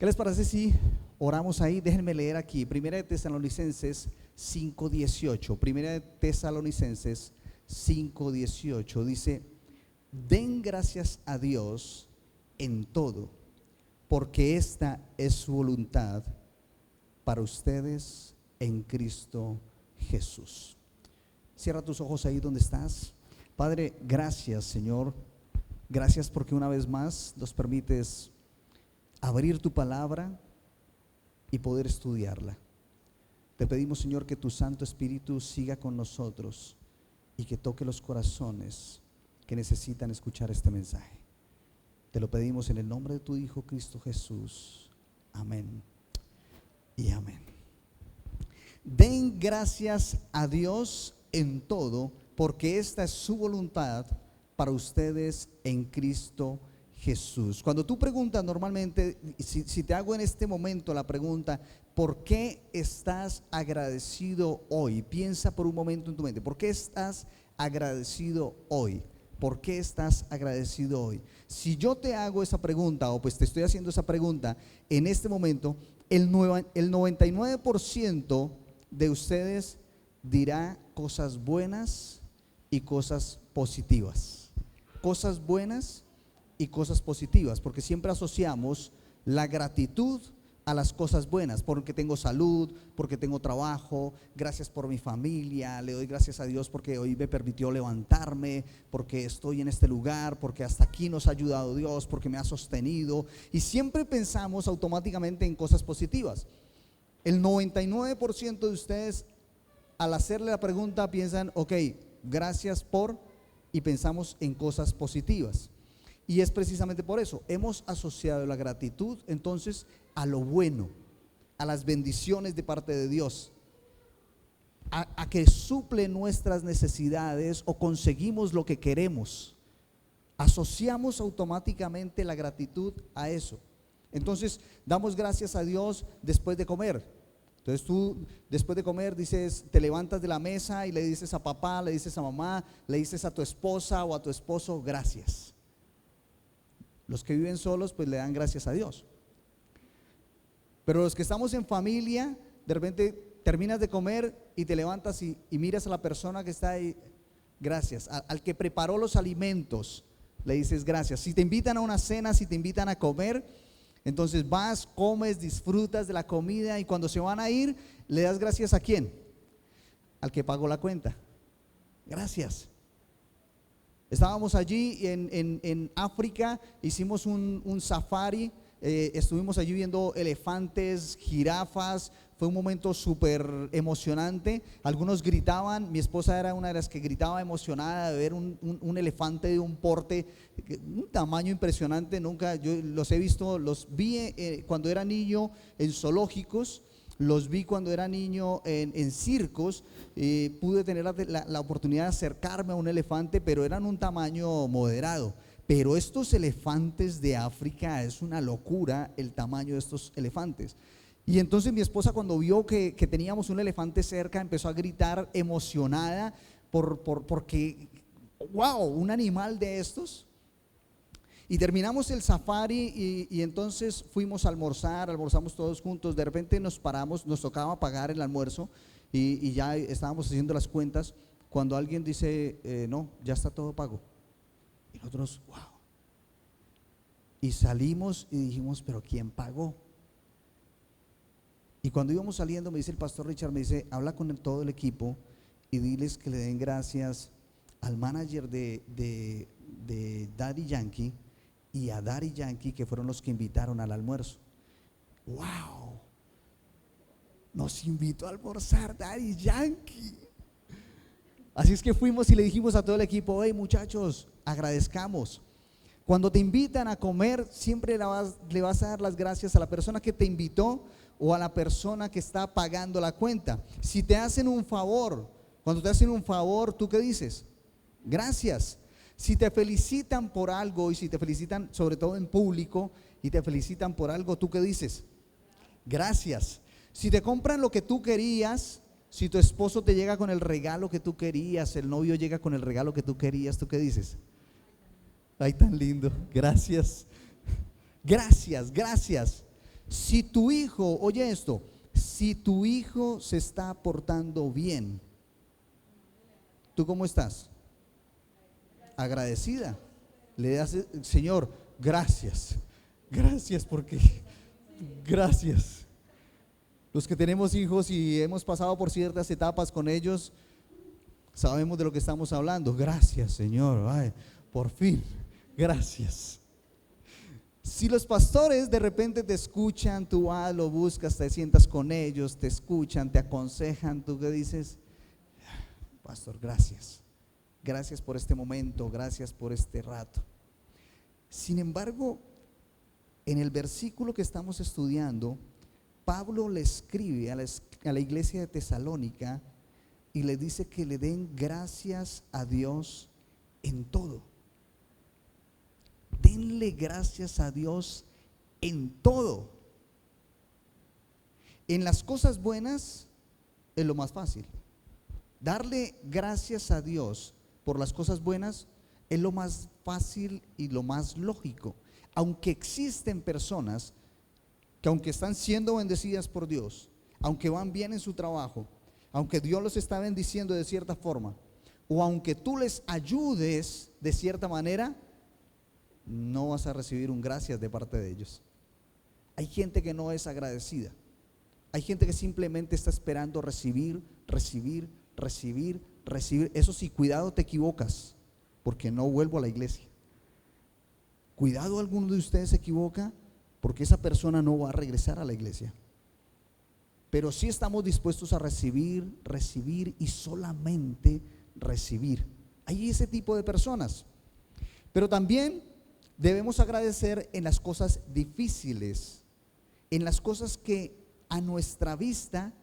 ¿Qué les parece si oramos ahí? Déjenme leer aquí, Primera de Tesalonicenses 5:18. Primera de Tesalonicenses 5:18 dice: den gracias a Dios en todo, porque esta es su voluntad para ustedes en Cristo Jesús. Cierra tus ojos ahí donde estás. Padre, gracias, Señor. Gracias porque una vez más nos permites abrir tu palabra y poder estudiarla. Te pedimos, Señor, que tu Santo Espíritu siga con nosotros y que toque los corazones que necesitan escuchar este mensaje. Te lo pedimos en el nombre de tu Hijo Cristo Jesús. Amén y amén. Den gracias a Dios en todo, porque esta es su voluntad para ustedes en Cristo Jesús. Cuando tú preguntas normalmente, si te hago en este momento la pregunta, ¿por qué estás agradecido hoy? Piensa por un momento en tu mente, ¿por qué estás agradecido hoy? ¿Por qué estás agradecido hoy? Si yo te hago esa pregunta, o pues te estoy haciendo esa pregunta en este momento, el 99% de ustedes dirá cosas buenas y cosas positivas. Cosas buenas y cosas positivas, porque siempre asociamos la gratitud a las cosas buenas, porque tengo salud, porque tengo trabajo, gracias por mi familia, le doy gracias a Dios porque hoy me permitió levantarme, porque estoy en este lugar, porque hasta aquí nos ha ayudado Dios, porque me ha sostenido, y siempre pensamos automáticamente en cosas positivas. El 99% de ustedes, al hacerle la pregunta, piensan, ok, gracias por, y pensamos en cosas positivas. Y es precisamente por eso, hemos asociado la gratitud entonces a lo bueno, a las bendiciones de parte de Dios, a que suple nuestras necesidades o conseguimos lo que queremos. Asociamos automáticamente la gratitud a eso. Entonces damos gracias a Dios después de comer. Entonces tú después de comer dices, te levantas de la mesa y le dices a papá, le dices a mamá, le dices a tu esposa o a tu esposo, gracias. Los que viven solos pues le dan gracias a Dios. Pero los que estamos en familia, de repente terminas de comer y te levantas y miras a la persona que está ahí, gracias. Al que preparó los alimentos le dices gracias. Si te invitan a una cena, si te invitan a comer, entonces vas, comes, disfrutas de la comida, y cuando se van a ir, le das gracias ¿a quién? Al que pagó la cuenta. Gracias. Estábamos allí en África, hicimos un safari, estuvimos allí viendo elefantes, jirafas. Fue un momento súper emocionante. Algunos gritaban, mi esposa era una de las que gritaba emocionada de ver un elefante de un porte, un tamaño impresionante. Nunca, yo los he visto, los vi cuando era niño en zoológicos, los vi cuando era niño en circos. Pude tener la oportunidad de acercarme a un elefante, pero eran un tamaño moderado. Pero estos elefantes de África, es una locura el tamaño de estos elefantes. Y entonces mi esposa, cuando vio que teníamos un elefante cerca, empezó a gritar emocionada porque wow, un animal de estos. Y terminamos el safari y entonces fuimos a almorzar, almorzamos todos juntos. De repente nos paramos, nos tocaba pagar el almuerzo y ya estábamos haciendo las cuentas, cuando alguien dice, no, ya está todo pago. Y nosotros, wow. Y salimos y dijimos, pero ¿quién pagó? Y cuando íbamos saliendo, me dice el pastor Richard, me dice, habla con todo el equipo y diles que le den gracias al manager de Daddy Yankee y a Daddy Yankee, que fueron los que invitaron al almuerzo. ¡Wow! Nos invitó a almorzar Daddy Yankee. Así es que fuimos y le dijimos a todo el equipo, hey muchachos, agradezcamos. Cuando te invitan a comer, siempre le vas a dar las gracias a la persona que te invitó o a la persona que está pagando la cuenta. Si te hacen un favor, cuando te hacen un favor, ¿tú qué dices? Gracias. Si te felicitan por algo, y si te felicitan sobre todo en público y te felicitan por algo, ¿tú qué dices? Gracias. Si te compran lo que tú querías, si tu esposo te llega con el regalo que tú querías, el novio llega con el regalo que tú querías, ¿tú qué dices? Ay, tan lindo, gracias. Gracias, gracias. Si tu hijo, oye esto, si tu hijo se está portando bien, ¿tú cómo estás? Agradecida. Le das, Señor, gracias. Gracias porque, gracias. Los que tenemos hijos y hemos pasado por ciertas etapas con ellos, sabemos de lo que estamos hablando. Gracias, Señor. Ay, por fin, gracias. Si los pastores de repente te escuchan, tú vas, lo buscas, te sientas con ellos, te escuchan, te aconsejan, tú qué dices, pastor, gracias. Gracias por este momento, gracias por este rato. Sin embargo, en el versículo que estamos estudiando, Pablo le escribe a la iglesia de Tesalónica y le dice que le den gracias a Dios en todo. Denle gracias a Dios en todo. En las cosas buenas es lo más fácil. Darle gracias a Dios por las cosas buenas es lo más fácil y lo más lógico. Aunque existen personas que aunque están siendo bendecidas por Dios, aunque van bien en su trabajo, aunque Dios los está bendiciendo de cierta forma, o aunque tú les ayudes de cierta manera, no vas a recibir un gracias de parte de ellos. Hay gente que no es agradecida. Hay gente que simplemente está esperando recibir. Eso sí, cuidado, te equivocas, porque no vuelvo a la iglesia. Cuidado, alguno de ustedes se equivoca, porque esa persona no va a regresar a la iglesia. Pero sí estamos dispuestos a recibir y solamente recibir. Hay ese tipo de personas. Pero también debemos agradecer en las cosas difíciles, en las cosas que a nuestra vista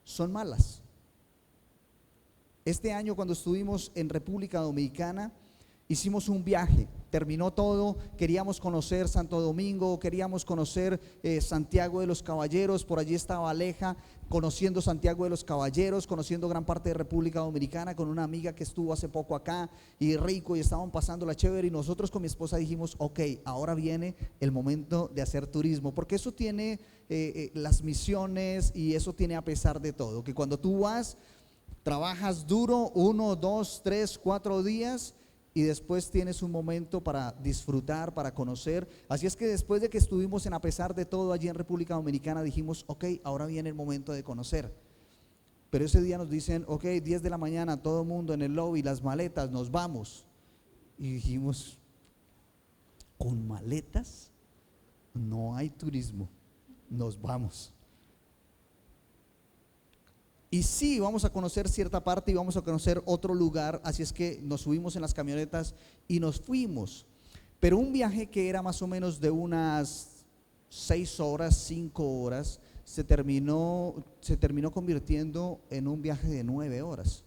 son malas. Este año, cuando estuvimos en República Dominicana, hicimos un viaje, terminó todo, queríamos conocer Santo Domingo, queríamos conocer Santiago de los Caballeros, por allí estaba Aleja, conociendo Santiago de los Caballeros, conociendo gran parte de República Dominicana con una amiga que estuvo hace poco acá y rico, y estaban pasando la chévere, y nosotros con mi esposa dijimos, ok, ahora viene el momento de hacer turismo, porque eso tiene las misiones, y eso tiene a pesar de todo, que cuando tú vas, trabajas duro 1, 2, 3, 4 días y después tienes un momento para disfrutar, para conocer. Así es que después de que estuvimos en a pesar de todo allí en República Dominicana, dijimos, ok, ahora viene el momento de conocer. Pero ese día nos dicen, ok, 10 de la mañana, todo el mundo en el lobby, las maletas, nos vamos. Y dijimos, ¿con maletas? No hay turismo, nos vamos. Y sí, vamos a conocer cierta parte y vamos a conocer otro lugar, así es que nos subimos en las camionetas y nos fuimos. Pero un viaje que era más o menos de unas 6 horas, 5 horas, se terminó convirtiendo en un viaje de 9 horas.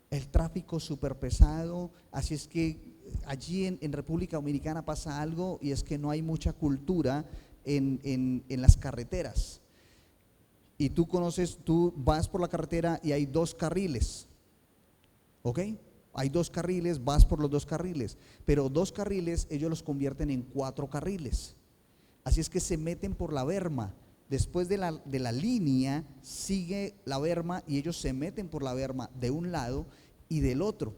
El tráfico súper pesado, así es que allí en República Dominicana pasa algo, y es que no hay mucha cultura en las carreteras. Y tú vas por la carretera y hay 2 carriles, ¿ok? Hay 2 carriles, vas por los 2 carriles, pero 2 carriles ellos los convierten en 4 carriles. Así es que se meten por la berma. Después de la línea sigue la berma, y ellos se meten por la berma de un lado y del otro.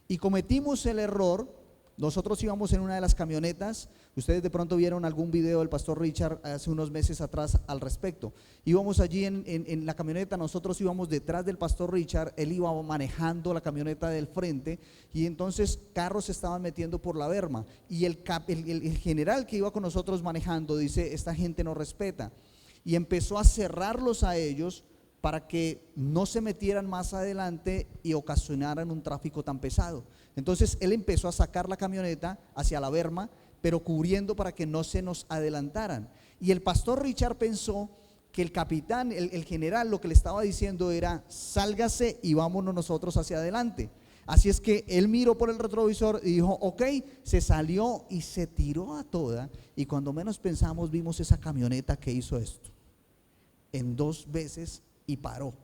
Y cometimos el error. Nosotros íbamos en una de las camionetas. Ustedes de pronto vieron algún video del pastor Richard hace unos meses atrás al respecto. Íbamos allí en la camioneta, nosotros íbamos detrás del pastor Richard, él iba manejando la camioneta del frente, y entonces carros se estaban metiendo por la berma, y el general que iba con nosotros manejando dice, esta gente no respeta, y empezó a cerrarlos a ellos para que no se metieran más adelante y ocasionaran un tráfico tan pesado. Entonces él empezó a sacar la camioneta hacia la berma, pero cubriendo para que no se nos adelantaran. Y el pastor Richard pensó que el capitán, el general, lo que le estaba diciendo era, sálgase y vámonos nosotros hacia adelante. Así es que él miró por el retrovisor y dijo, ok, se salió y se tiró a toda, y cuando menos pensamos vimos esa camioneta que hizo esto en 2 veces y paró.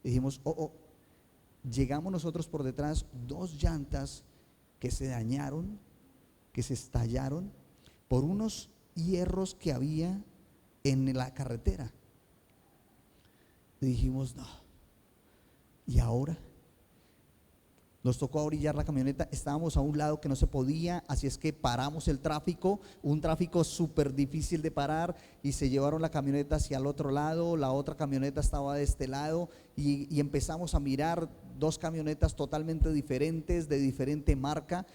Y dijimos, llegamos nosotros por detrás, 2 llantas que se dañaron, que se estallaron por unos hierros que había en la carretera. Y dijimos, no, ¿y ahora? Nos tocó orillar la camioneta, estábamos a un lado que no se podía, así es que paramos el tráfico, un tráfico súper difícil de parar, y se llevaron la camioneta hacia el otro lado, la otra camioneta estaba de este lado, y empezamos a mirar dos camionetas totalmente diferentes, de diferente marca.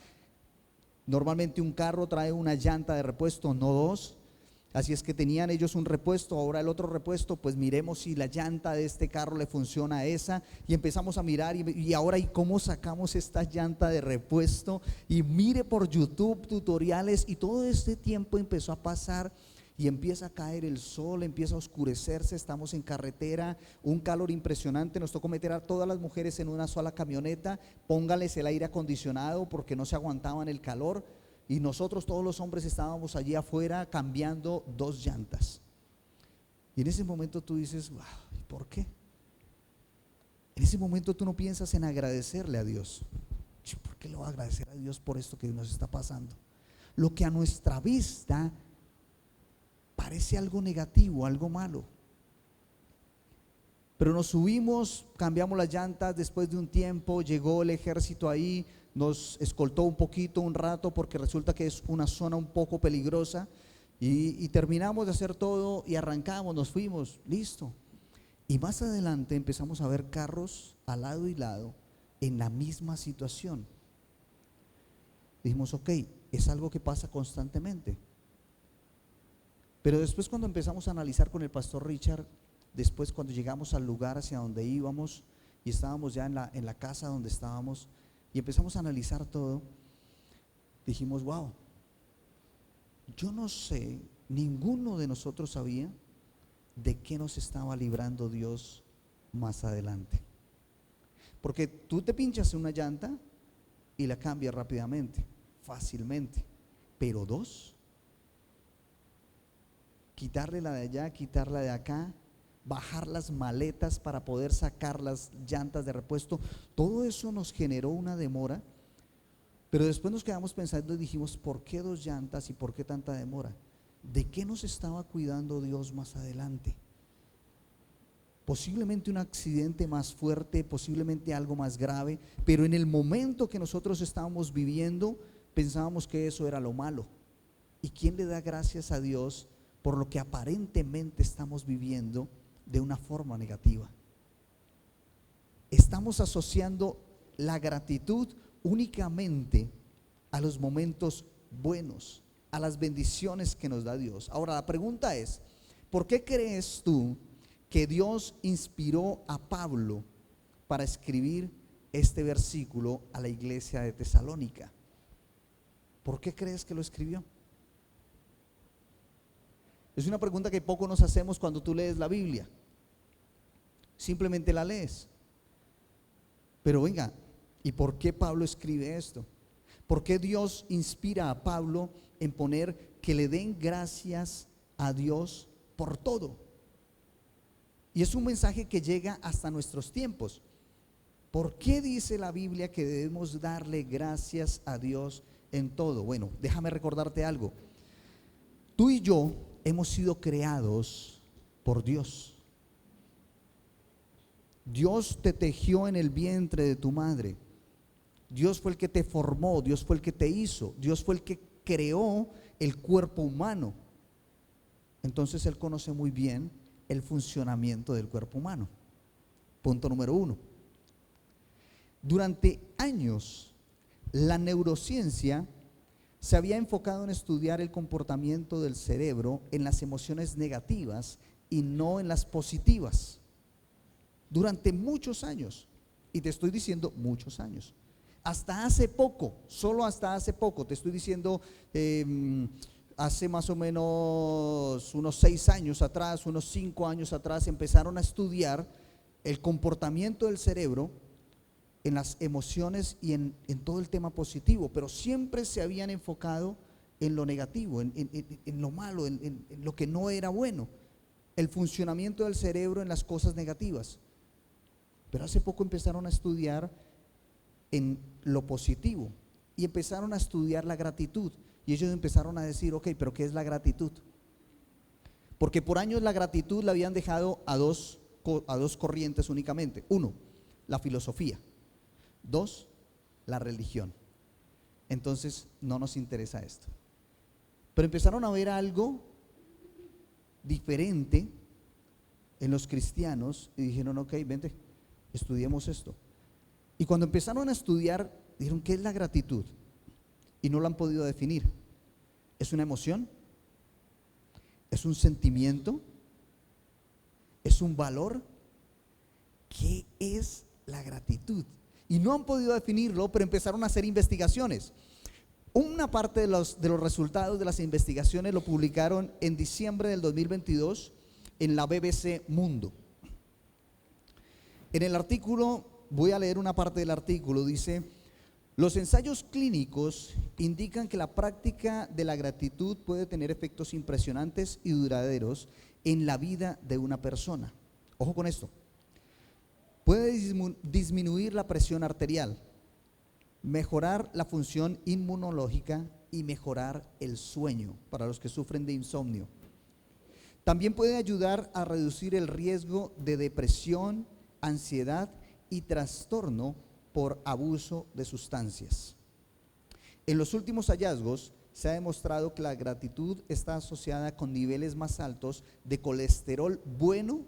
Normalmente un carro trae una llanta de repuesto, no dos. Así es que tenían ellos un repuesto, ahora el otro repuesto, pues miremos si la llanta de este carro le funciona a esa, y empezamos a mirar y ahora, ¿y cómo sacamos esta llanta de repuesto? Y mire por YouTube tutoriales, y todo este tiempo empezó a pasar y empieza a caer el sol, empieza a oscurecerse, estamos en carretera, un calor impresionante, nos tocó meter a todas las mujeres en una sola camioneta, póngales el aire acondicionado porque no se aguantaban el calor. Y nosotros todos los hombres estábamos allí afuera cambiando dos llantas. Y en ese momento tú dices, wow, ¿y por qué? En ese momento tú no piensas en agradecerle a Dios. ¿Por qué le voy a agradecer a Dios por esto que nos está pasando? Lo que a nuestra vista parece algo negativo, algo malo. Pero nos subimos, cambiamos las llantas, después de un tiempo llegó el ejército ahí, nos escoltó un poquito, un rato, porque resulta que es una zona un poco peligrosa, y terminamos de hacer todo y arrancamos, nos fuimos, listo. Y más adelante empezamos a ver carros al lado y lado en la misma situación. Dijimos, ok, es algo que pasa constantemente. Pero después, cuando empezamos a analizar con el pastor Richard, después cuando llegamos al lugar hacia donde íbamos y estábamos ya en la casa donde estábamos y empezamos a analizar todo, dijimos, wow, yo no sé, ninguno de nosotros sabía de qué nos estaba librando Dios más adelante. Porque tú te pinchas en una llanta y la cambias rápidamente, fácilmente, pero dos, quitarle la de allá, quitarla de acá, bajar las maletas para poder sacar las llantas de repuesto, todo eso nos generó una demora. Pero después nos quedamos pensando y dijimos, ¿por qué dos llantas y por qué tanta demora? ¿De qué nos estaba cuidando Dios más adelante? Posiblemente un accidente más fuerte, posiblemente algo más grave, pero en el momento que nosotros estábamos viviendo pensábamos que eso era lo malo. ¿Y quién le da gracias a Dios por lo que aparentemente estamos viviendo de una forma negativa? Estamos asociando la gratitud únicamente a los momentos buenos, a las bendiciones que nos da Dios. Ahora la pregunta es, ¿por qué crees tú que Dios inspiró a Pablo para escribir este versículo a la iglesia de Tesalónica? ¿Por qué crees que lo escribió? Es una pregunta que poco nos hacemos cuando tú lees la Biblia. Simplemente la lees. Pero venga, ¿y por qué Pablo escribe esto? ¿Por qué Dios inspira a Pablo en poner que le den gracias a Dios por todo? Y es un mensaje que llega hasta nuestros tiempos. ¿Por qué dice la Biblia que debemos darle gracias a Dios en todo? Bueno, déjame recordarte algo. Tú y yo hemos sido creados por Dios. Dios te tejió en el vientre de tu madre. Dios fue el que te formó, Dios fue el que te hizo, Dios fue el que creó el cuerpo humano. Entonces Él conoce muy bien el funcionamiento del cuerpo humano. Punto número 1. Durante años, la neurociencia se había enfocado en estudiar el comportamiento del cerebro en las emociones negativas y no en las positivas. Durante muchos años, y te estoy diciendo muchos años, hasta hace poco, solo hasta hace poco, te estoy diciendo hace más o menos unos 6 años atrás, unos 5 años atrás, empezaron a estudiar el comportamiento del cerebro en las emociones y en todo el tema positivo, pero siempre se habían enfocado en lo negativo, en lo malo, en lo que no era bueno, el funcionamiento del cerebro en las cosas negativas. Pero hace poco empezaron a estudiar en lo positivo y empezaron a estudiar la gratitud, y ellos empezaron a decir, ok, pero ¿qué es la gratitud? Porque por años la gratitud la habían dejado a dos corrientes únicamente. Uno, la filosofía. Dos, la religión. Entonces no nos interesa esto. Pero empezaron a ver algo diferente en los cristianos y dijeron, ok, vente, estudiemos esto. Y cuando empezaron a estudiar, dijeron, ¿qué es la gratitud? Y no lo han podido definir. ¿Es una emoción? ¿Es un sentimiento? ¿Es un valor? ¿Qué es la gratitud? Y no han podido definirlo, pero empezaron a hacer investigaciones. Una parte de los resultados de las investigaciones lo publicaron en diciembre del 2022 en la BBC Mundo. En el artículo, voy a leer una parte del artículo, dice: los ensayos clínicos indican que la práctica de la gratitud puede tener efectos impresionantes y duraderos en la vida de una persona. Ojo con esto. Puede disminuir la presión arterial, mejorar la función inmunológica y mejorar el sueño para los que sufren de insomnio. También puede ayudar a reducir el riesgo de depresión, ansiedad y trastorno por abuso de sustancias. En los últimos hallazgos se ha demostrado que la gratitud está asociada con niveles más altos de colesterol bueno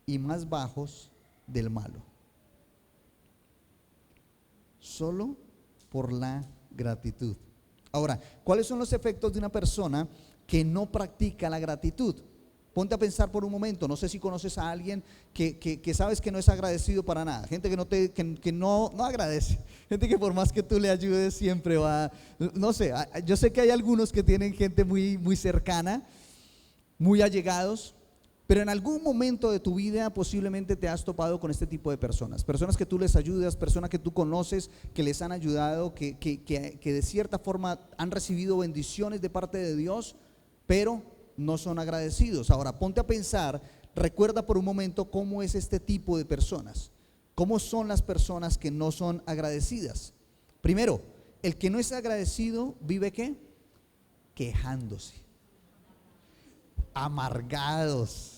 y más bajos del malo. Solo por la gratitud. Ahora, ¿cuáles son los efectos de una persona que no practica la gratitud? Ponte a pensar por un momento. No sé si conoces a alguien que sabes que no es agradecido para nada. Gente que no agradece. Gente que por más que tú le ayudes siempre va. No sé, yo sé que hay algunos que tienen gente muy, muy cercana, muy allegados, pero en algún momento de tu vida posiblemente te has topado con este tipo de personas. Personas que tú les ayudas, personas que tú conoces, que les han ayudado, que de cierta forma han recibido bendiciones de parte de Dios, pero no son agradecidos. Ahora, ponte a pensar, recuerda por un momento cómo es este tipo de personas. ¿Cómo son las personas que no son agradecidas? Primero, el que no es agradecido vive ¿qué? Quejándose, amargados,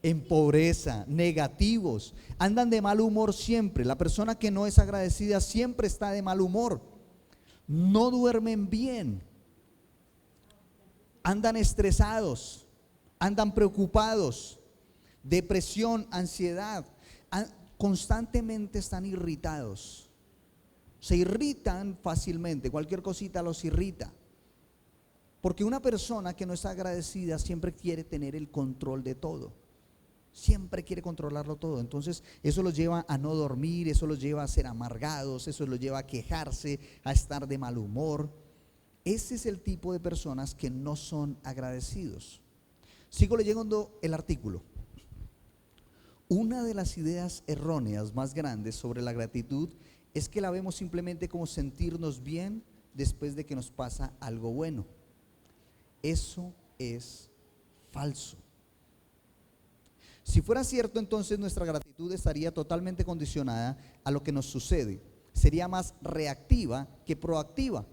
en pobreza, negativos, andan de mal humor siempre. La persona que no es agradecida siempre está de mal humor, no duermen bien, andan estresados, andan preocupados, depresión, ansiedad, constantemente están irritados, se irritan fácilmente, cualquier cosita los irrita. Porque una persona que no está agradecida siempre quiere tener el control de todo, siempre quiere controlarlo todo. Entonces eso los lleva a no dormir, eso los lleva a ser amargados, eso los lleva a quejarse, a estar de mal humor. Ese es el tipo de personas que no son agradecidos. Sigo leyendo el artículo. Una de las ideas erróneas más grandes sobre la gratitud es que la vemos simplemente como sentirnos bien después de que nos pasa algo bueno. Eso es falso. Si fuera cierto, entonces nuestra gratitud estaría totalmente condicionada a lo que nos sucede. Sería más reactiva que proactiva.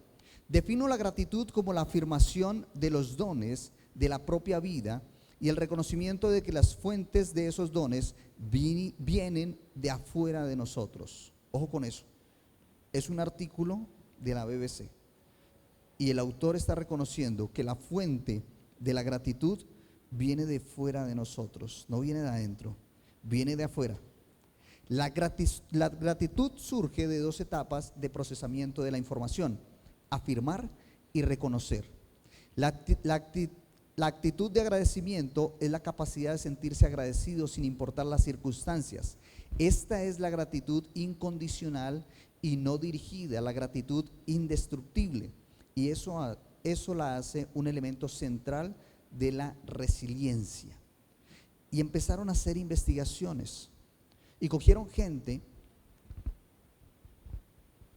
Defino la gratitud como la afirmación de los dones de la propia vida y el reconocimiento de que las fuentes de esos dones vienen de afuera de nosotros. Ojo con eso. Es un artículo de la BBC y el autor está reconociendo que la fuente de la gratitud viene de fuera de nosotros, no viene de adentro, viene de afuera. La gratitud surge de dos etapas de procesamiento de la información: afirmar y reconocer. La actitud de agradecimiento es la capacidad de sentirse agradecido sin importar las circunstancias. Esta es la gratitud incondicional y no dirigida, la gratitud indestructible. Y eso la hace un elemento central de la resiliencia. Y empezaron a hacer investigaciones y cogieron gente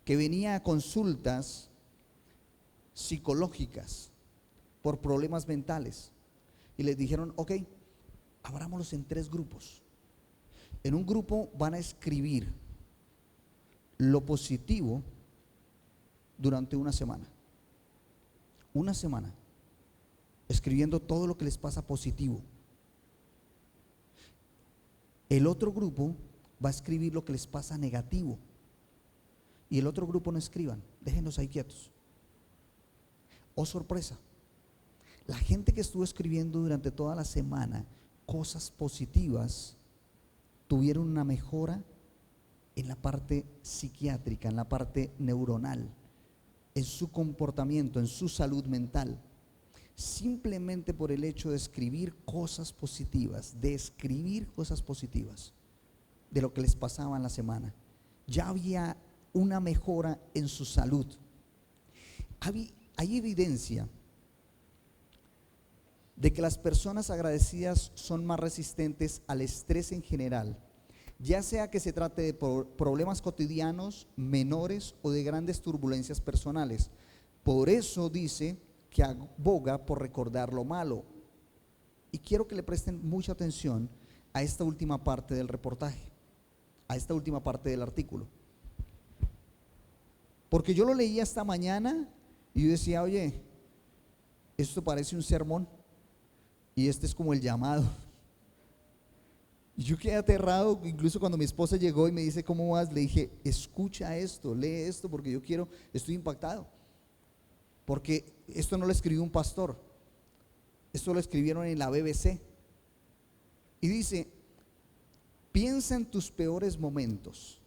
que venía a consultas psicológicas por problemas mentales y les dijeron, ok, abrámoslos en 3 grupos. En un grupo van a escribir lo positivo durante una semana. escribiendo todo lo que les pasa positivo. El otro grupo va a escribir lo que les pasa negativo. Y el otro grupo no escriban, déjenlos ahí quietos. Oh, sorpresa. La gente que estuvo escribiendo durante toda la semana cosas positivas tuvieron una mejora en la parte psiquiátrica, en la parte neuronal, en su comportamiento, en su salud mental, simplemente por el hecho de escribir cosas positivas, de escribir cosas positivas de lo que les pasaba en la semana. Ya había una mejora en su salud. Hay evidencia de que las personas agradecidas son más resistentes al estrés en general, ya sea que se trate de problemas cotidianos, menores o de grandes turbulencias personales. Por eso dice que aboga por recordar lo malo. Y quiero que le presten mucha atención a esta última parte del reportaje, a esta última parte del artículo. Porque yo lo leía esta mañana y yo decía, oye, esto parece un sermón y este es como el llamado. Y yo quedé aterrado, incluso cuando mi esposa llegó y me dice, ¿cómo vas? Le dije, escucha esto, lee esto, porque yo quiero, estoy impactado. Porque esto no lo escribió un pastor, esto lo escribieron en la BBC. Y dice, piensa en tus peores momentos,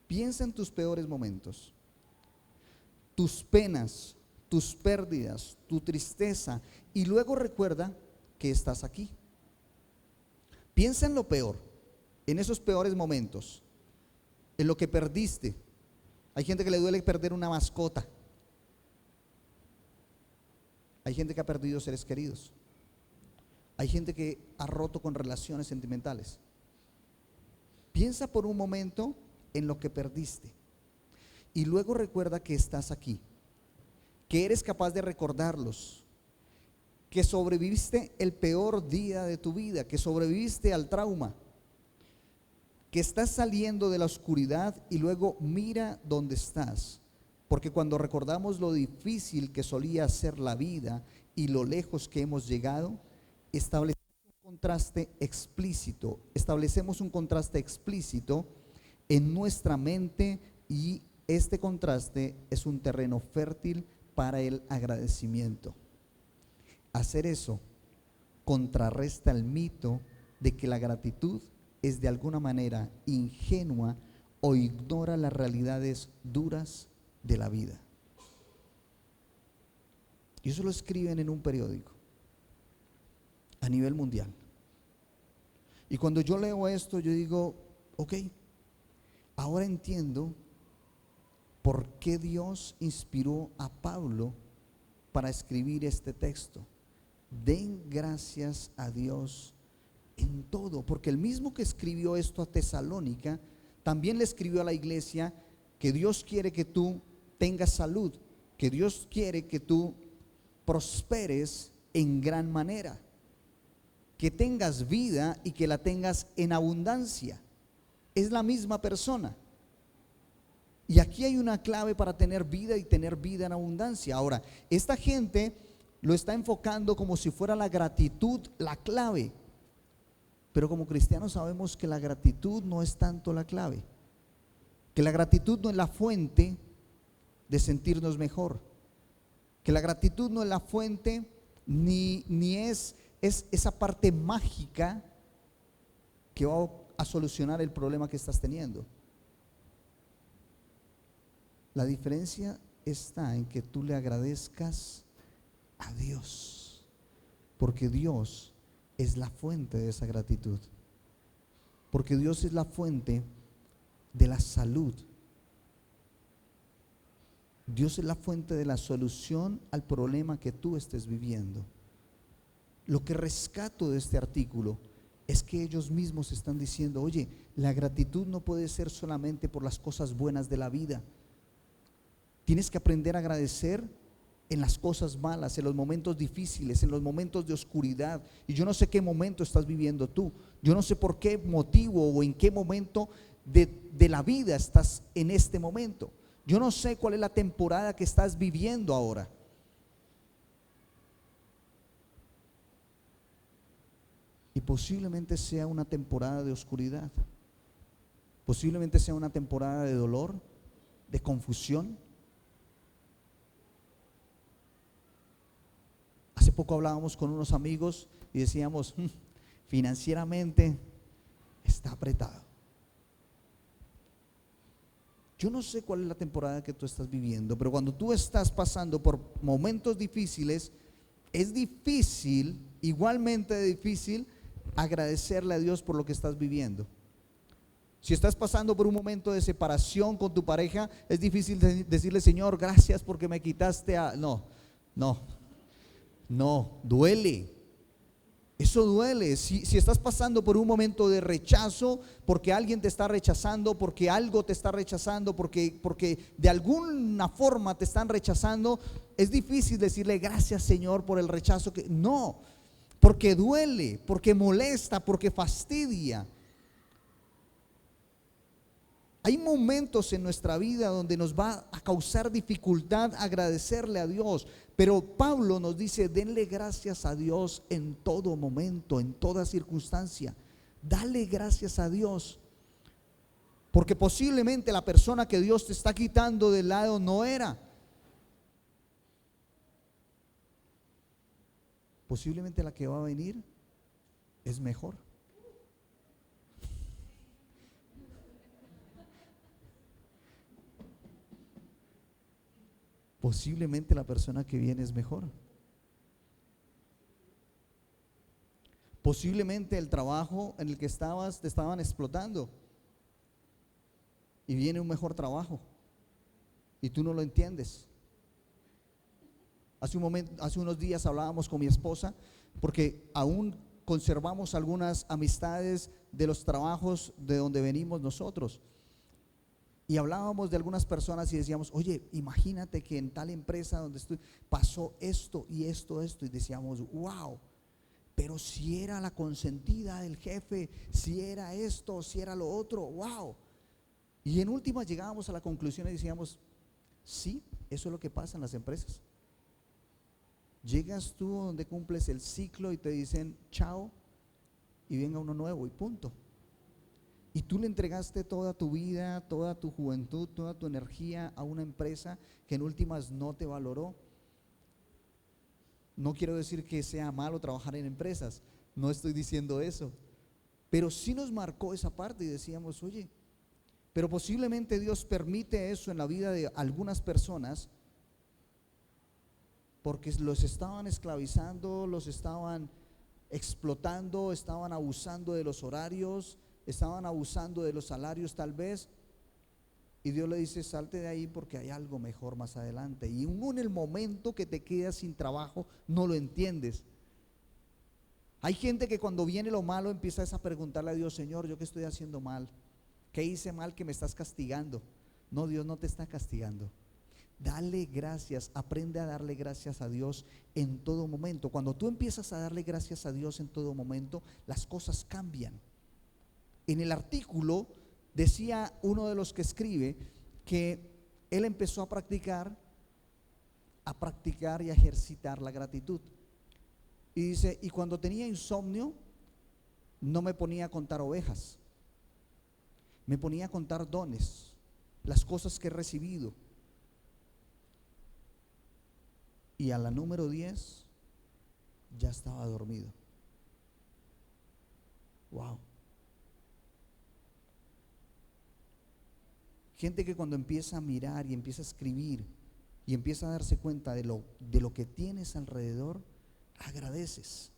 piensa en tus peores momentos, tus penas, tus pérdidas, tu tristeza, y luego recuerda que estás aquí. Piensa en lo peor, en esos peores momentos, en lo que perdiste. Hay gente que le duele perder una mascota. Hay gente que ha perdido seres queridos. Hay gente que ha roto con relaciones sentimentales. Piensa por un momento en lo que perdiste y luego recuerda que estás aquí, que eres capaz de recordarlos, que sobreviviste el peor día de tu vida, que sobreviviste al trauma, que estás saliendo de la oscuridad y luego mira dónde estás. Porque cuando recordamos lo difícil que solía ser la vida y lo lejos que hemos llegado, establecemos un contraste explícito en nuestra mente, y este contraste es un terreno fértil para el agradecimiento. Hacer eso contrarresta el mito de que la gratitud es de alguna manera ingenua o ignora las realidades duras de la vida. Y eso lo escriben en un periódico a nivel mundial. Y cuando yo leo esto, yo digo, ok, ahora entiendo por qué Dios inspiró a Pablo para escribir este texto. Den gracias a Dios en todo, porque el mismo que escribió esto a Tesalónica, también le escribió a la iglesia que Dios quiere que tú tengas salud, que Dios quiere que tú prosperes en gran manera, que tengas vida y que la tengas en abundancia. Es la misma persona. Y aquí hay una clave para tener vida y tener vida en abundancia. Ahora, esta gente lo está enfocando como si fuera la gratitud la clave. Pero como cristianos sabemos que la gratitud no es tanto la clave, que la gratitud no es la fuente de sentirnos mejor, que la gratitud no es la fuente ni es esa parte mágica que va a solucionar el problema que estás teniendo. La diferencia está en que tú le agradezcas a Dios, porque Dios es la fuente de esa gratitud, porque Dios es la fuente de la salud. Dios es la fuente de la solución al problema que tú estés viviendo. Lo que rescato de este artículo es que ellos mismos están diciendo, oye, la gratitud no puede ser solamente por las cosas buenas de la vida. Tienes que aprender a agradecer en las cosas malas, en los momentos difíciles, en los momentos de oscuridad. Y yo no sé qué momento estás viviendo tú. Yo no sé por qué motivo o en qué momento de la vida estás en este momento. Yo no sé cuál es la temporada que estás viviendo ahora. Y posiblemente sea una temporada de oscuridad, posiblemente sea una temporada de dolor, de confusión. Hace poco hablábamos con unos amigos y decíamos, financieramente está apretado. Yo no sé cuál es la temporada que tú estás viviendo, pero cuando tú estás pasando por momentos difíciles, es difícil, igualmente difícil, agradecerle a Dios por lo que estás viviendo. Si estás pasando por un momento de separación con tu pareja, es difícil decirle, Señor, gracias porque me quitaste a... No, duele. Eso duele. Si estás pasando por un momento de rechazo, porque alguien te está rechazando, porque algo te está rechazando, porque de alguna forma te están rechazando, es difícil decirle gracias, Señor, por el rechazo que... No, porque duele, porque molesta, porque fastidia. Hay momentos en nuestra vida donde nos va a causar dificultad agradecerle a Dios, pero Pablo nos dice, denle gracias a Dios en todo momento, en toda circunstancia. Dale gracias a Dios, porque posiblemente la persona que Dios te está quitando del lado no era. Posiblemente la que va a venir es mejor. Posiblemente la persona que viene es mejor. Posiblemente el trabajo en el que estabas te estaban explotando y viene un mejor trabajo y tú no lo entiendes. Hace unos días hablábamos con mi esposa porque aún conservamos algunas amistades de los trabajos de donde venimos nosotros. Y hablábamos de algunas personas y decíamos, oye, imagínate que en tal empresa donde estoy pasó esto y esto, y decíamos, wow, pero si era la consentida del jefe, si era esto, si era lo otro, wow. Y en última llegábamos a la conclusión y decíamos, sí, eso es lo que pasa en las empresas. Llegas tú donde cumples el ciclo y te dicen chao y venga uno nuevo y punto. Y tú le entregaste toda tu vida, toda tu juventud, toda tu energía a una empresa que en últimas no te valoró. No quiero decir que sea malo trabajar en empresas, no estoy diciendo eso, pero sí nos marcó esa parte y decíamos, oye, pero posiblemente Dios permite eso en la vida de algunas personas porque los estaban esclavizando, los estaban explotando, estaban abusando de los horarios, estaban abusando de los salarios tal vez, y Dios le dice, salte de ahí porque hay algo mejor más adelante. Y en el momento que te quedas sin trabajo no lo entiendes. Hay gente que cuando viene lo malo empieza a preguntarle a Dios, Señor, ¿yo qué estoy haciendo mal? ¿Qué hice mal que me estás castigando? No, Dios no te está castigando. Dale gracias, aprende a darle gracias a Dios en todo momento. Cuando tú empiezas a darle gracias a Dios en todo momento, las cosas cambian. En el artículo decía uno de los que escribe que él empezó a practicar y a ejercitar la gratitud. Y dice, y cuando tenía insomnio, no me ponía a contar ovejas, me ponía a contar dones, las cosas que he recibido. Y a la número 10 ya estaba dormido. Wow. Gente que cuando empieza a mirar y empieza a escribir y empieza a darse cuenta de lo que tienes alrededor, agradeces.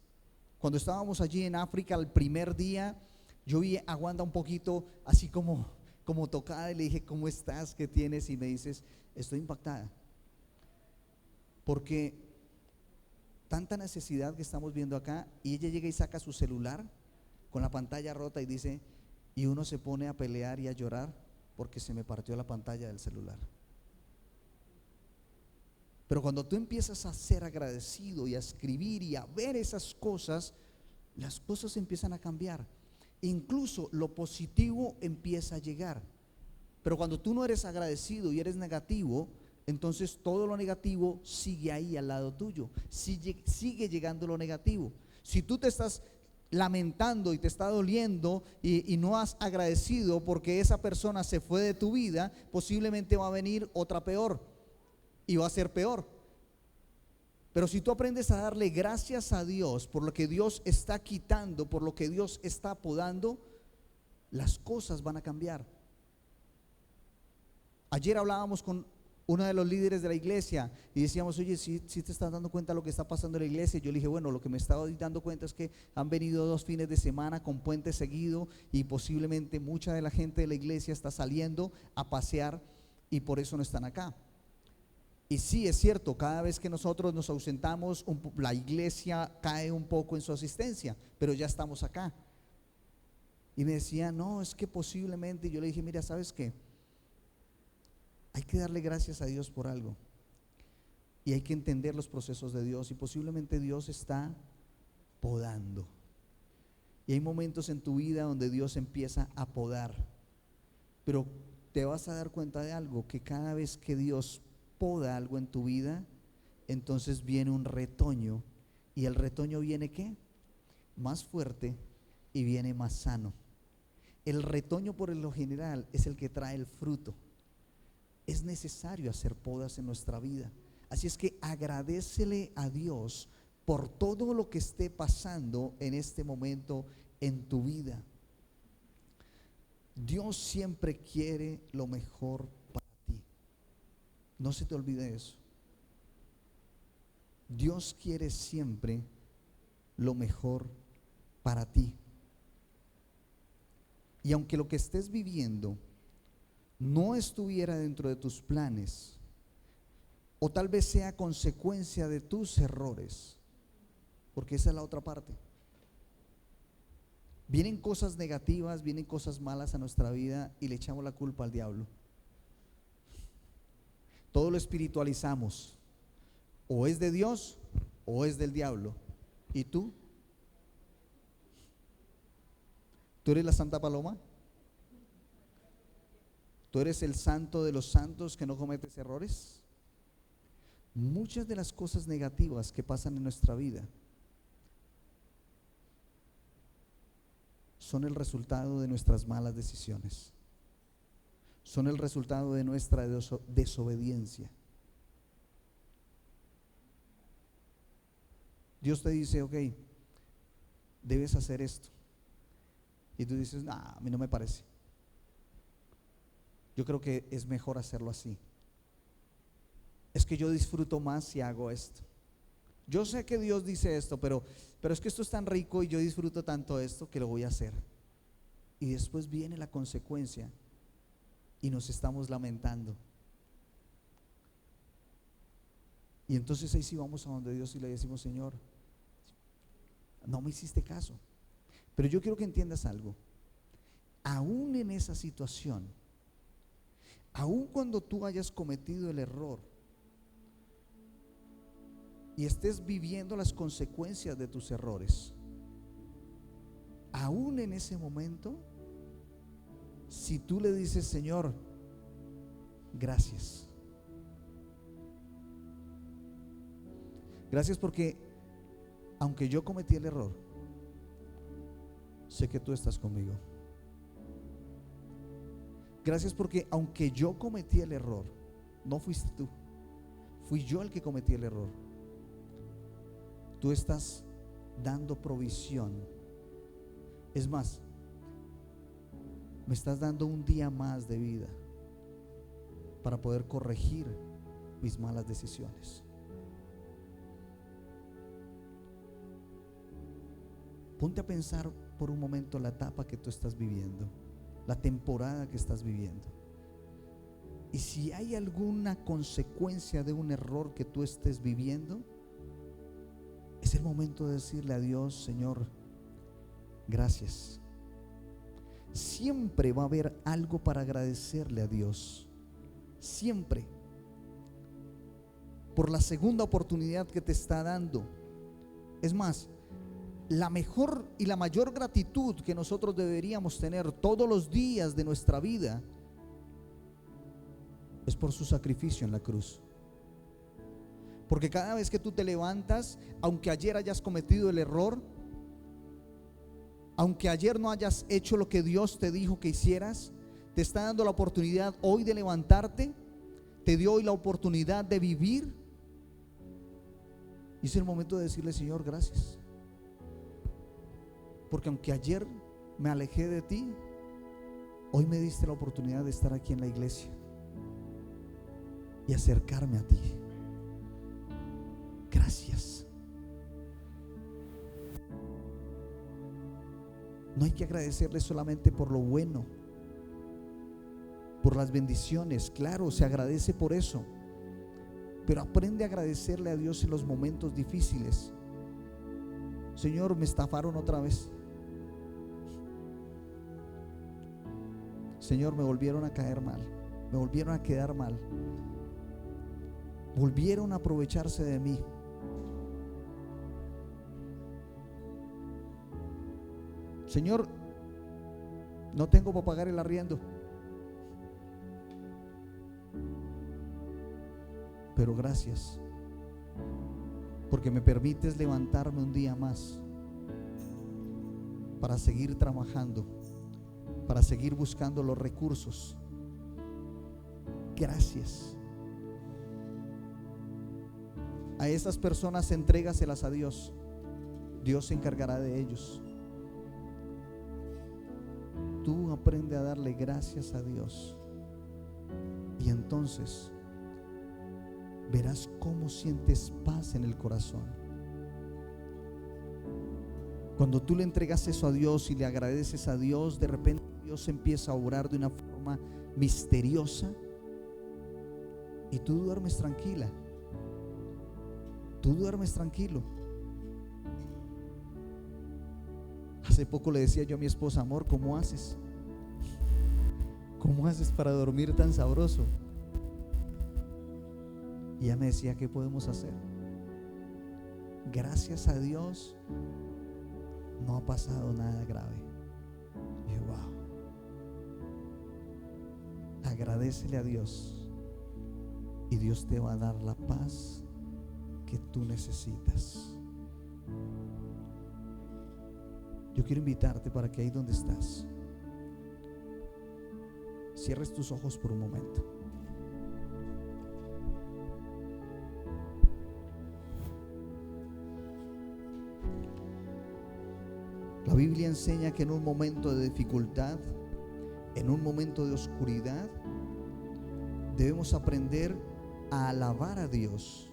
Cuando estábamos allí en África el primer día, yo vi a Wanda un poquito así como tocada y le dije, ¿cómo estás? ¿Qué tienes? Y me dices, estoy impactada. Porque tanta necesidad que estamos viendo acá, y ella llega y saca su celular con la pantalla rota y dice, y uno se pone a pelear y a llorar porque se me partió la pantalla del celular. Pero cuando tú empiezas a ser agradecido y a escribir y a ver esas cosas, las cosas empiezan a cambiar. Incluso lo positivo empieza a llegar. Pero cuando tú no eres agradecido y eres negativo, entonces todo lo negativo sigue ahí al lado tuyo, sigue llegando lo negativo. Si tú te estás lamentando y te está doliendo y no has agradecido porque esa persona se fue de tu vida, posiblemente va a venir otra peor y va a ser peor. Pero si tú aprendes a darle gracias a Dios por lo que Dios está quitando, por lo que Dios está podando, las cosas van a cambiar. Ayer hablábamos con uno de los líderes de la iglesia y decíamos, oye, si te estás dando cuenta de lo que está pasando en la iglesia. Yo le dije, bueno, lo que me estaba dando cuenta es que han venido 2 fines de semana con puente seguido y posiblemente mucha de la gente de la iglesia está saliendo a pasear y por eso no están acá. Y sí, es cierto, cada vez que nosotros nos ausentamos, la iglesia cae un poco en su asistencia, pero ya estamos acá. Y me decía, no, es que posiblemente. Y yo le dije, mira, ¿sabes qué? Hay que darle gracias a Dios por algo y hay que entender los procesos de Dios, y posiblemente Dios está podando. Y hay momentos en tu vida donde Dios empieza a podar, pero te vas a dar cuenta de algo, que cada vez que Dios poda algo en tu vida, entonces viene un retoño, y el retoño viene ¿qué? Más fuerte y viene más sano. El retoño por lo general es el que trae el fruto. Es necesario hacer podas en nuestra vida. Así es que agradécele a Dios por todo lo que esté pasando en este momento en tu vida. Dios siempre quiere lo mejor para ti. No se te olvide eso. Dios quiere siempre lo mejor para ti. Y aunque lo que estés viviendo no estuviera dentro de tus planes, o tal vez sea consecuencia de tus errores, porque esa es la otra parte. Vienen cosas negativas, vienen cosas malas a nuestra vida y le echamos la culpa al diablo. Todo lo espiritualizamos, o es de Dios o es del diablo. ¿Y tú? ¿Tú eres la Santa Paloma? ¿Tú eres el santo de los santos que no cometes errores? Muchas de las cosas negativas que pasan en nuestra vida son el resultado de nuestras malas decisiones, son el resultado de nuestra desobediencia. Dios te dice, ok, debes hacer esto, y tú dices, nah, a mí no me parece. Yo creo que es mejor hacerlo así. Es que yo disfruto más si hago esto. Yo sé que Dios dice esto, pero es que esto es tan rico y yo disfruto tanto esto que lo voy a hacer. Y después viene la consecuencia y nos estamos lamentando. Y entonces ahí sí vamos a donde Dios y le decimos, Señor, no me hiciste caso. Pero yo quiero que entiendas algo. Aún en esa situación, aún cuando tú hayas cometido el error y estés viviendo las consecuencias de tus errores, aún en ese momento, si tú le dices, Señor, gracias. Gracias porque aunque yo cometí el error, sé que tú estás conmigo. Gracias porque aunque yo cometí el error, no fuiste tú, fui yo el que cometí el error. Tú estás dando provisión. Es más, me estás dando un día más de vida para poder corregir mis malas decisiones. Ponte a pensar por un momento la etapa que tú estás viviendo, la temporada que estás viviendo. Y si hay alguna consecuencia de un error que tú estés viviendo, es el momento de decirle a Dios, Señor, gracias. Siempre va a haber algo para agradecerle a Dios. Siempre. Por la segunda oportunidad que te está dando. Es más, la mejor y la mayor gratitud que nosotros deberíamos tener todos los días de nuestra vida es por su sacrificio en la cruz. Porque cada vez que tú te levantas, aunque ayer hayas cometido el error, Aunque ayer no hayas hecho lo que Dios te dijo que hicieras, te está dando la oportunidad hoy de levantarte. Te dio hoy la oportunidad de vivir. Y es el momento de decirle: Señor, gracias. Porque aunque ayer me alejé de ti, hoy me diste la oportunidad de estar aquí en la iglesia y acercarme a ti. Gracias. No hay que agradecerle solamente por lo bueno, por las bendiciones. Claro, se agradece por eso, pero aprende a agradecerle a Dios en los momentos difíciles. Señor, me estafaron otra vez. Señor, me volvieron a caer mal, me volvieron a quedar mal, volvieron a aprovecharse de mí. Señor, no tengo para pagar el arriendo, pero gracias, porque me permites levantarme un día más para seguir trabajando, para seguir buscando los recursos. Gracias. A estas personas entrégaselas a Dios. Dios se encargará de ellos. Tú aprende a darle gracias a Dios, y entonces verás cómo sientes paz en el corazón. Cuando tú le entregas eso a Dios y le agradeces a Dios, de repente Dios empieza a obrar de una forma misteriosa y tú duermes tranquila. Tú duermes tranquilo. Hace poco le decía yo a mi esposa: amor, ¿cómo haces? ¿Cómo haces para dormir tan sabroso? Y ella me decía: ¿qué podemos hacer? Gracias a Dios no ha pasado nada grave. Y yo: wow. Agradécele a Dios y Dios te va a dar la paz que tú necesitas. Yo quiero invitarte para que ahí donde estás cierres tus ojos por un momento. La Biblia enseña que en un momento de dificultad, en un momento de oscuridad, debemos aprender a alabar a Dios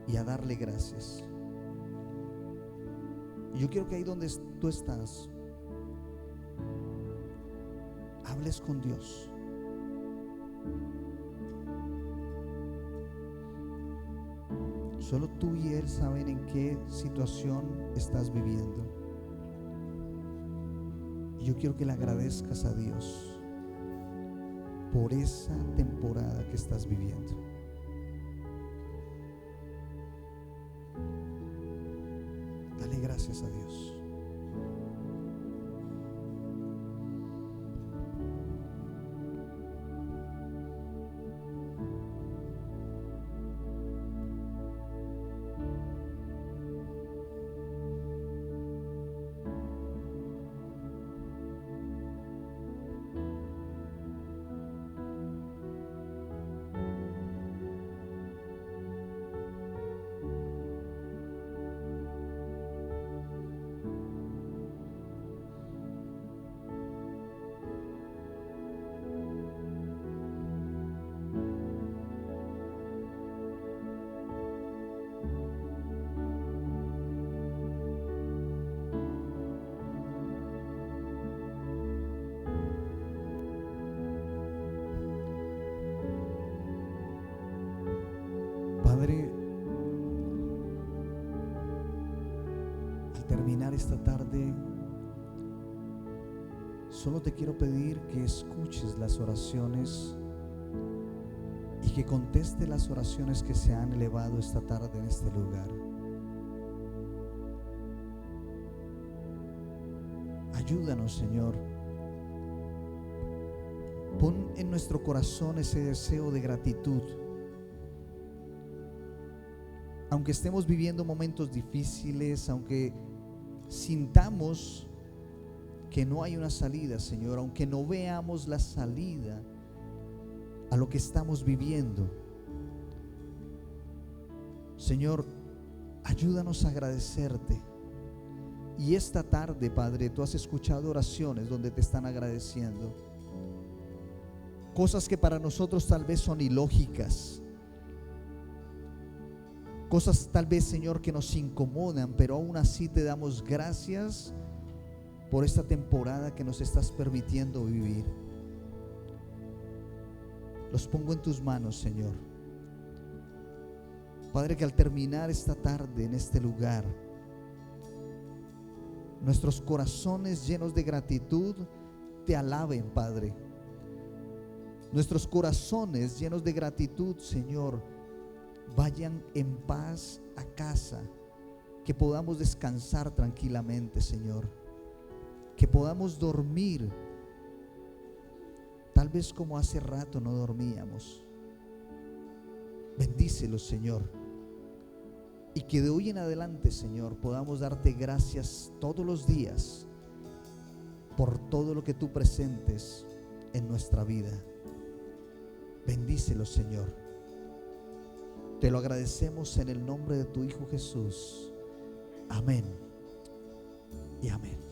y a darle gracias. Y yo quiero que ahí donde tú estás, hables con Dios. Solo tú y Él saben en qué situación estás viviendo. Y yo quiero que le agradezcas a Dios por esa temporada que estás viviendo. Dale gracias a Dios. Padre, al terminar esta tarde, solo te quiero pedir que escuches las oraciones y que conteste las oraciones que se han elevado esta tarde en este lugar. Ayúdanos, Señor. Pon en nuestro corazón ese deseo de gratitud. Aunque estemos viviendo momentos difíciles, aunque sintamos aunque no hay una salida, Señor, aunque no veamos la salida a lo que estamos viviendo, Señor, ayúdanos a agradecerte. Y esta tarde, Padre, tú has escuchado oraciones donde te están agradeciendo. Cosas que para nosotros tal vez son ilógicas. Cosas tal vez, Señor, que nos incomodan, pero aún así te damos gracias por esta temporada que nos estás permitiendo vivir. Los pongo en tus manos, Señor. Padre, que al terminar esta tarde en este lugar, nuestros corazones llenos de gratitud te alaben, Padre. Nuestros corazones llenos de gratitud, Señor, vayan en paz a casa. Que podamos descansar tranquilamente, Señor. Que podamos dormir, tal vez como hace rato no dormíamos. Bendícelos, Señor. Y que de hoy en adelante, Señor, podamos darte gracias todos los días por todo lo que tú presentes en nuestra vida. Bendícelos, Señor. Te lo agradecemos en el nombre de tu Hijo Jesús. Amén y amén.